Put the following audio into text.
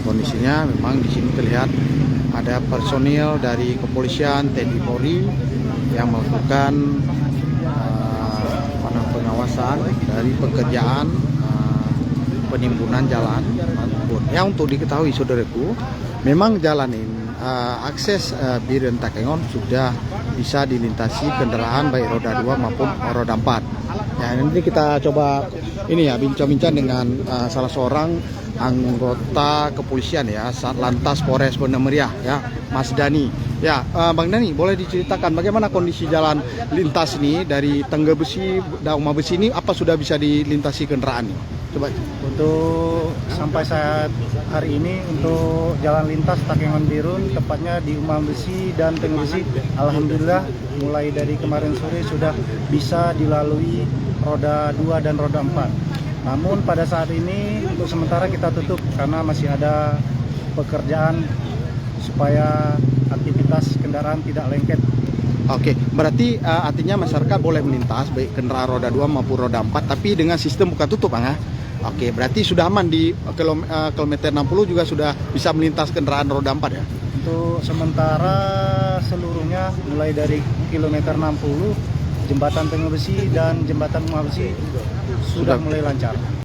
kondisinya memang di sini terlihat ada personil dari kepolisian, TNI Polri yang melakukan pengawasan dari pekerjaan penimbunan jalan. Ya, untuk diketahui saudaraku, memang jalan ini akses Biren Takengon sudah bisa dilintasi kendaraan baik roda 2 maupun roda 4. Ya, nanti kita coba ini ya bincang-bincang dengan salah seorang anggota kepolisian ya, Satlantas Polres Banda Meriah ya, Mas Dani. Ya, Bang Dani, boleh diceritakan bagaimana kondisi jalan lintas ini dari Tengge Besi, Dauma Besi ini, apa sudah bisa dilintasi kendaraan nih? Coba. Untuk sampai saat hari ini untuk jalan lintas Takengon Birun, tepatnya di Umam Besi dan Tengge Besi, alhamdulillah mulai dari kemarin sore sudah bisa dilalui roda 2 dan roda 4. Namun pada saat ini untuk sementara kita tutup karena masih ada pekerjaan supaya aktivitas kendaraan tidak lengket. Oke, berarti artinya masyarakat boleh melintas baik kendaraan roda 2 maupun roda 4 tapi dengan sistem buka tutup, Bang ya. Oke, berarti sudah aman di kilometer 60 juga sudah bisa melintas kendaraan roda 4 ya. Untuk sementara seluruhnya mulai dari kilometer 60 jembatan Tengge Besi dan jembatan Umam Besi sudah mulai lancar.